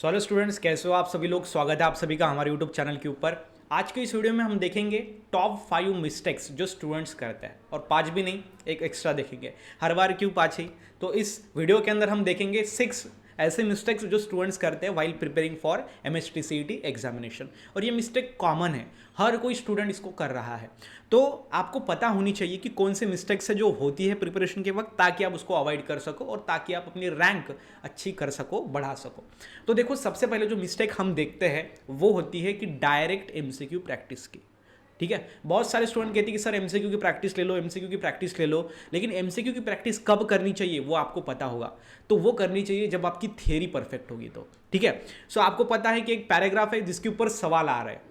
So hello students, कैसे हो आप सभी लोग। स्वागत है आप सभी का हमारे यूट्यूब चैनल के ऊपर। आज के इस वीडियो में हम देखेंगे टॉप 5 मिस्टेक्स जो स्टूडेंट्स करते हैं, और 5 भी नहीं, एक एक्स्ट्रा देखेंगे। हर बार क्यों 5 ही, तो इस वीडियो के अंदर हम देखेंगे 6 ऐसे मिस्टेक्स जो स्टूडेंट्स करते हैं while preparing for MST-CET examination. और ये मिस्टेक कॉमन है, हर कोई स्टूडेंट इसको कर रहा है। तो आपको पता होनी चाहिए कि कौन से मिस्टेक्स है जो होती है प्रिपरेशन के वक्त, ताकि आप उसको अवॉइड कर सको और ताकि आप अपनी रैंक अच्छी कर सको, बढ़ा सको। तो देखो, सबसे पहले जो मिस्टेक हम देखते हैं वो होती है कि डायरेक्ट MCQ प्रैक्टिस की। ठीक है, बहुत सारे स्टूडेंट कहते हैं कि सर MCQ की प्रैक्टिस ले लो, MCQ की प्रैक्टिस ले लो। लेकिन MCQ की प्रैक्टिस कब करनी चाहिए वो आपको पता होगा। तो वो करनी चाहिए जब आपकी थियरी परफेक्ट होगी तो। ठीक है, सो आपको पता है कि एक पैराग्राफ है जिसके ऊपर सवाल आ रहा है,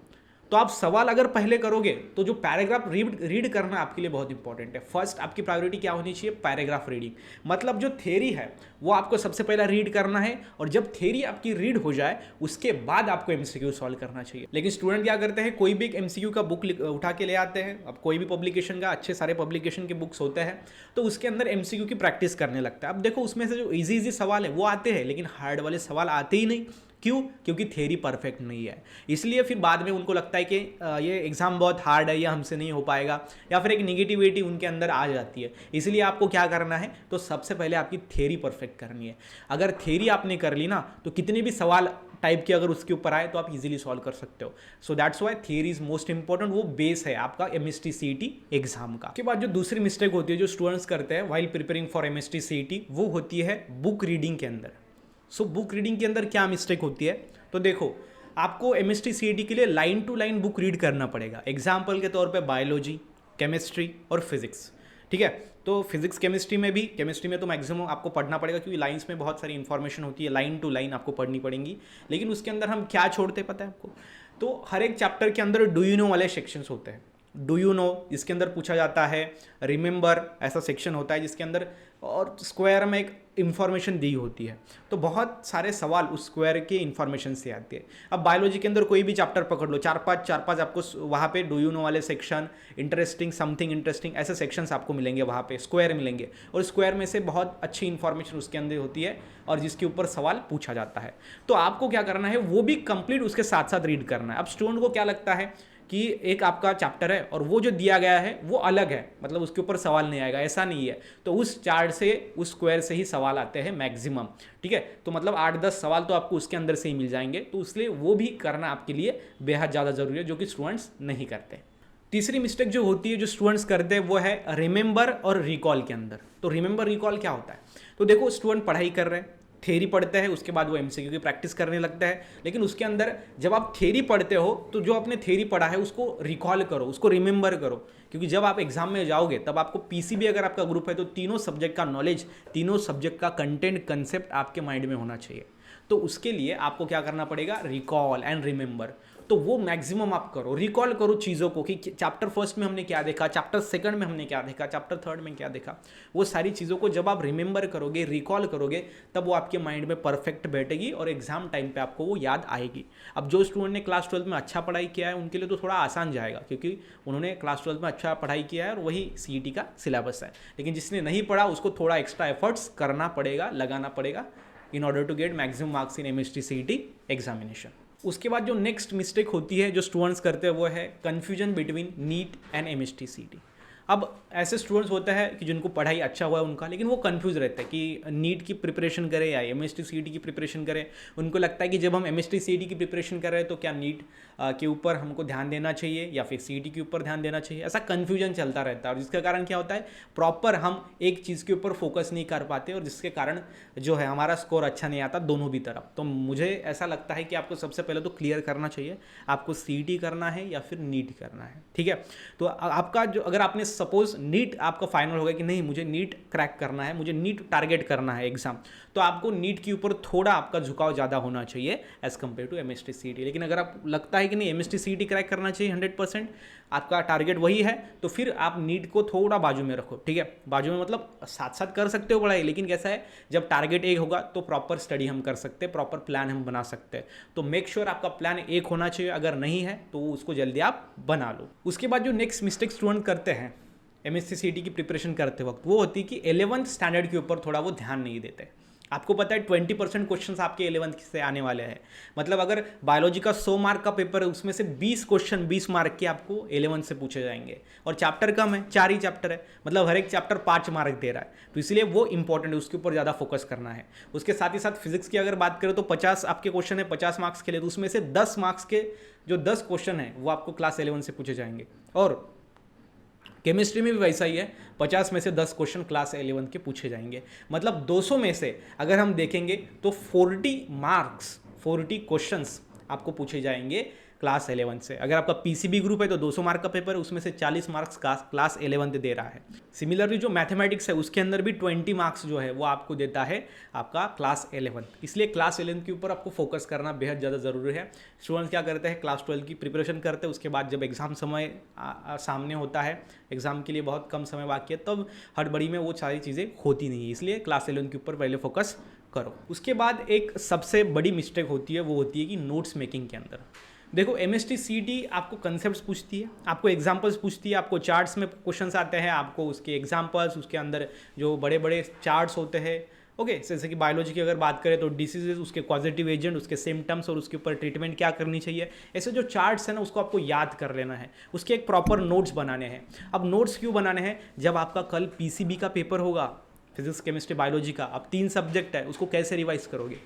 तो आप सवाल अगर पहले करोगे तो जो पैराग्राफ रीड करना आपके लिए बहुत इंपॉर्टेंट है। फर्स्ट आपकी प्रायोरिटी क्या होनी चाहिए? Paragraph reading. मतलब जो थ्योरी है वो आपको सबसे पहला रीड करना है, और जब थ्योरी आपकी रीड हो जाए उसके बाद आपको MCQ सॉल्व करना चाहिए। लेकिन स्टूडेंट क्या करते हैं, कोई भी एक MCQ का बुक उठा के ले आते हैं। अब कोई भी पब्लिकेशन का, अच्छे सारे पब्लिकेशन के बुक्स होते हैं, तो उसके अंदर MCQ की प्रैक्टिस करने लगता है। अब देखो, उसमें से जो ईजी सवाल है वो आते हैं, लेकिन हार्ड वाले सवाल आते ही नहीं। क्यों? क्योंकि थ्योरी परफेक्ट नहीं है। इसलिए फिर बाद में उनको लगता है कि ये एग्ज़ाम बहुत हार्ड है, ये हमसे नहीं हो पाएगा, या फिर एक निगेटिविटी उनके अंदर आ जाती है। इसलिए आपको क्या करना है, तो सबसे पहले आपकी थ्योरी परफेक्ट करनी है। अगर थ्योरी आपने कर ली ना, तो कितने भी सवाल टाइप के अगर उसके ऊपर आए तो आप इजीली सॉल्व कर सकते हो। So that's why theory is most important. वो बेस है आपका MST-CET एग्जाम का। उसके बाद जो दूसरी मिस्टेक होती है जो स्टूडेंट्स करते हैं वाइल प्रिपेयरिंग फॉर MST-CET, वो होती है बुक रीडिंग के अंदर। सो बुक रीडिंग के अंदर क्या मिस्टेक होती है, तो देखो, आपको MST-CET के लिए line to line book read करना पड़ेगा। एग्जाम्पल के तौर पे बायोलॉजी, केमिस्ट्री और फिजिक्स। ठीक है, तो फिजिक्स केमिस्ट्री में तो मैक्सिमम आपको पढ़ना पड़ेगा, क्योंकि लाइंस में बहुत सारी इंफॉर्मेशन होती है, लाइन टू लाइन आपको पढ़नी पड़ेगी। लेकिन उसके अंदर हम क्या छोड़ते पता है आपको? तो हर एक चैप्टर के अंदर डू यू नो वाले सेक्शंस होते हैं। डू यू नो इसके अंदर पूछा जाता है, रिमेंबर ऐसा सेक्शन होता है जिसके अंदर, और स्क्वायर में एक इंफॉर्मेशन दी होती है। तो बहुत सारे सवाल उस स्क्वायर के इंफॉर्मेशन से आते हैं। अब बायोलॉजी के अंदर कोई भी चैप्टर पकड़ लो, चार पांच आपको वहाँ पे डू यू नो वाले सेक्शन, इंटरेस्टिंग, समथिंग इंटरेस्टिंग, ऐसे सेक्शंस आपको मिलेंगे वहाँ पे, स्क्वायर मिलेंगे। और स्क्वायर में से बहुत अच्छी इंफॉर्मेशन उसके अंदर होती है, और जिसके ऊपर सवाल पूछा जाता है। तो आपको क्या करना है, वो भी कंप्लीट उसके साथ साथ रीड करना है। अब स्टूडेंट को क्या लगता है कि एक आपका चैप्टर है और वो जो दिया गया है वो अलग है, मतलब उसके ऊपर सवाल नहीं आएगा, ऐसा नहीं है। तो उस चार्ट से, उस स्क्वायर से ही सवाल आते हैं मैक्सिमम। ठीक है, तो मतलब 8-10 सवाल तो आपको उसके अंदर से ही मिल जाएंगे। तो इसलिए वो भी करना आपके लिए बेहद ज़्यादा ज़रूरी है, जो कि स्टूडेंट्स नहीं करते। तीसरी मिस्टेक जो होती है जो स्टूडेंट्स करते हैं वो है रिमेंबर और रिकॉल के अंदर। तो रिमेंबर रिकॉल क्या होता है? तो देखो, स्टूडेंट पढ़ाई कर रहे हैं, थ्योरी पढ़ते हैं, उसके बाद वो MCQ की प्रैक्टिस करने लगता है। लेकिन उसके अंदर जब आप थ्योरी पढ़ते हो तो जो आपने थ्योरी पढ़ा है उसको रिकॉल करो, उसको रिमेंबर करो। क्योंकि जब आप एग्जाम में जाओगे तब आपको PCB अगर आपका ग्रुप है तो तीनों सब्जेक्ट का नॉलेज, तीनों सब्जेक्ट का कंटेंट, कंसेप्ट आपके माइंड में होना चाहिए। तो उसके लिए आपको क्या करना पड़ेगा, रिकॉल एंड रिमेंबर। तो वो मैक्सिमम आप करो, रिकॉल करो चीज़ों को कि चैप्टर फर्स्ट में हमने क्या देखा, चैप्टर सेकंड में हमने क्या देखा, चैप्टर थर्ड में क्या देखा। वो सारी चीज़ों को जब आप रिमेंबर करोगे, रिकॉल करोगे, तब वो आपके माइंड में परफेक्ट बैठेगी और एग्जाम टाइम पे आपको वो याद आएगी। अब जो स्टूडेंट ने क्लास 12 में अच्छा पढ़ाई किया है उनके लिए तो थोड़ा आसान जाएगा, क्योंकि उन्होंने क्लास 12 में अच्छा पढ़ाई किया है और वही CET का सिलेबस है। लेकिन जिसने नहीं पढ़ा उसको थोड़ा एक्स्ट्रा एफर्ट्स करना पड़ेगा, लगाना पड़ेगा, in order to get maximum marks in MST-CET examination. उसके बाद जो नेक्स्ट मिस्टेक होती है जो स्टूडेंट्स करते हैं वो है confusion between neat and MST-CET। अब ऐसे स्टूडेंट्स होते हैं कि जिनको पढ़ाई अच्छा हुआ है उनका, लेकिन वो कंफ्यूज रहते हैं कि नीट की प्रिपरेशन करें या MST-CET की प्रिपरेशन करें। उनको लगता है कि जब हम MST-CET की प्रिपरेशन कर रहे हैं तो क्या नीट के ऊपर हमको ध्यान देना चाहिए या फिर CET के ऊपर ध्यान देना चाहिए। ऐसा कन्फ्यूजन चलता रहता है, और जिसका कारण क्या होता है, प्रॉपर हम एक चीज़ के ऊपर फोकस नहीं कर पाते, और जिसके कारण जो है हमारा स्कोर अच्छा नहीं आता दोनों भी तरफ। तो मुझे ऐसा लगता है कि आपको सबसे पहले तो क्लियर करना चाहिए आपको CET करना है या फिर नीट करना है। ठीक है, तो आपका जो, अगर आपने सपोज नीट आपका फाइनल हो गया कि नहीं मुझे नीट क्रैक करना है, मुझे नीट टारगेट करना है एग्जाम, तो आपको नीट के ऊपर थोड़ा आपका झुकाव ज़्यादा होना चाहिए एज कम्पेयर टू MST-CET। लेकिन अगर आप लगता है कि नहीं MST-CET क्रैक करना चाहिए 100%, आपका टारगेट वही है, तो फिर आप नीट को थोड़ा बाजू में रखो। ठीक है, बाजू में मतलब साथ साथ कर सकते हो पढ़ाई, लेकिन कैसा है, जब टारगेट एक होगा तो प्रॉपर स्टडी हम कर सकते हैं, प्रॉपर प्लान हम बना सकते हैं। तो मेक श्योर आपका प्लान एक होना चाहिए, अगर नहीं है तो उसको जल्दी आप बना लो। उसके बाद जो नेक्स्ट मिस्टेक स्टूडेंट करते हैं MST-CET की प्रिपरेशन करते वक्त, वो होती है कि 11th स्टैंडर्ड के ऊपर थोड़ा वो ध्यान नहीं देते। आपको पता है 20% क्वेश्चन आपके 11th से आने वाले हैं। मतलब अगर बायोलॉजी का 100 मार्क का पेपर है उसमें से 20 क्वेश्चन 20 मार्क के आपको 11th से पूछे जाएंगे, और चैप्टर कम है, 4 ही चैप्टर है, मतलब हर एक चैप्टर 5 मार्क दे रहा है, तो इसलिए वो इंपॉर्टेंट है, उसके ऊपर ज़्यादा फोकस करना है। उसके साथ ही साथ फिजिक्स की अगर बात करें तो 50 आपके क्वेश्चन है 50 मार्क्स के लिए, तो उसमें से 10 मार्क्स के जो 10 क्वेश्चन है वो आपको क्लास 11 से पूछे जाएंगे। और केमिस्ट्री में भी वैसा ही है, 50 में से 10 क्वेश्चन क्लास 11 के पूछे जाएंगे। मतलब 200 में से अगर हम देखेंगे तो 40 मार्क्स 40 क्वेश्चंस आपको पूछे जाएंगे क्लास 11 से। अगर आपका पीसीबी ग्रुप है तो 200 मार्क का पेपर है, उसमें से 40 मार्क्स क्लास 11 दे रहा है। सिमिलरली जो मैथमेटिक्स है उसके अंदर भी 20 मार्क्स जो है वो आपको देता है आपका क्लास 11। इसलिए क्लास 11 के ऊपर आपको फोकस करना बेहद ज़्यादा ज़रूरी है। स्टूडेंट्स क्या करते हैं, क्लास 12 की प्रिपरेशन करते हैं, उसके बाद जब एग्ज़ाम समय सामने होता है, एग्ज़ाम के लिए बहुत कम समय बाकी है, तब हड़बड़ी में वो सारी चीज़ें होती नहीं है। इसलिए क्लास 11 के ऊपर पहले फोकस करो। उसके बाद एक सबसे बड़ी मिस्टेक होती है, वो होती है कि नोट्स मेकिंग के अंदर। देखो एमएसटी सीटी आपको कंसेप्ट्स पूछती है, आपको एग्जांपल्स पूछती है, आपको चार्ट्स में क्वेश्चंस आते हैं, आपको उसके एग्जांपल्स, उसके अंदर जो बड़े बड़े चार्ट्स होते हैं। ओके, जैसे कि बायोलॉजी की अगर बात करें तो डिसीजेज, उसके कॉजेटिव एजेंट, उसके सिम्टम्स और उसके ऊपर ट्रीटमेंट क्या करनी चाहिए, ऐसे जो चार्ट्स हैं ना उसको आपको याद कर लेना है, उसके एक प्रॉपर नोट्स बनाने हैं। अब नोट्स क्यों बनाने हैं, जब आपका कल पीसीबी का पेपर होगा, फिजिक्स केमिस्ट्री बायोलॉजी का, अब 3 सब्जेक्ट है, उसको कैसे रिवाइज करोगे।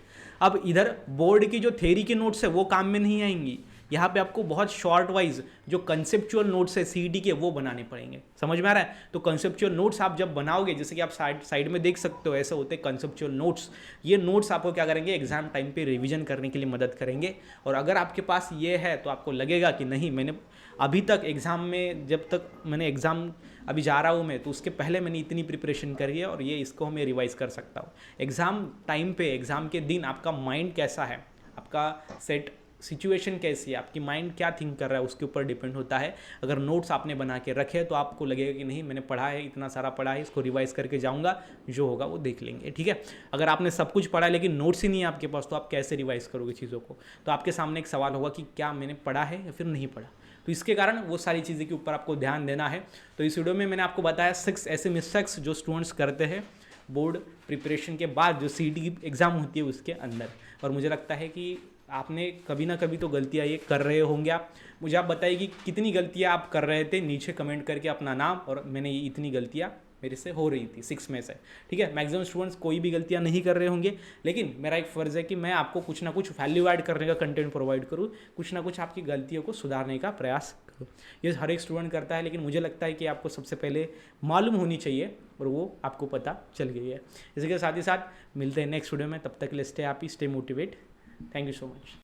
अब इधर बोर्ड की जो थ्योरी के नोट्स है वो काम में नहीं आएंगी, यहाँ पे आपको बहुत शॉर्ट वाइज जो कंसेप्चुअल नोट्स है सीईटी के वो बनाने पड़ेंगे। समझ में आ रहा है। तो कंसेप्चुअल नोट्स आप जब बनाओगे, जैसे कि आप साइड में देख सकते हो, ऐसे होते हैं कंसेप्चुअल नोट्स। ये नोट्स आपको क्या करेंगे, एग्जाम टाइम पे रिवीजन करने के लिए मदद करेंगे। और अगर आपके पास ये है तो आपको लगेगा कि नहीं, मैंने अभी तक एग्ज़ाम में, जब तक मैंने एग्ज़ाम अभी जा रहा हूँ मैं, तो उसके पहले मैंने इतनी प्रिपरेशन करी है और ये इसको मैं रिवाइज कर सकता हूँ। एग्ज़ाम टाइम पे, एग्ज़ाम के दिन आपका माइंड कैसा है, आपका सेट सिचुएशन कैसी है, आपकी माइंड क्या थिंक कर रहा है, उसके ऊपर डिपेंड होता है। अगर नोट्स आपने बना के रखे तो आपको लगेगा कि नहीं, मैंने पढ़ा है, इतना सारा पढ़ा है, इसको रिवाइज करके जाऊंगा, जो होगा वो देख लेंगे। ठीक है, अगर आपने सब कुछ पढ़ा है लेकिन नोट्स ही नहीं है आपके पास, तो आप कैसे रिवाइज करोगे चीज़ों को। तो आपके सामने एक सवाल होगा कि क्या मैंने पढ़ा है या फिर नहीं पढ़ा। तो इसके कारण वो सारी चीज़ें के ऊपर आपको ध्यान देना है। तो इस वीडियो में मैंने आपको बताया 6 ऐसे मिस्टेक्स जो स्टूडेंट्स करते हैं बोर्ड प्रिपरेशन के बाद, जो सीईटी एग्ज़ाम होती है उसके अंदर। और मुझे लगता है कि आपने कभी ना कभी तो गलतियाँ ये कर रहे होंगे। आप मुझे आप बताइए कि कितनी गलतियाँ आप कर रहे थे, नीचे कमेंट करके अपना नाम, और मैंने ये इतनी गलतियाँ मेरे से हो रही थी 6 में से। ठीक है, मैक्सिमम स्टूडेंट्स कोई भी गलतियाँ नहीं कर रहे होंगे, लेकिन मेरा एक फ़र्ज़ है कि मैं आपको कुछ ना कुछ वैल्यू ऐड करने का कंटेंट प्रोवाइड करूँ, कुछ ना कुछ आपकी गलतियों को सुधारने का प्रयास करूँ। ये हर एक स्टूडेंट करता है, लेकिन मुझे लगता है कि आपको सबसे पहले मालूम होनी चाहिए, और वो आपको पता चल गई है। इसी के साथ ही साथ मिलते हैं नेक्स्ट वीडियो में, तब तक के लिए stay happy, stay motivate. Thank you so much.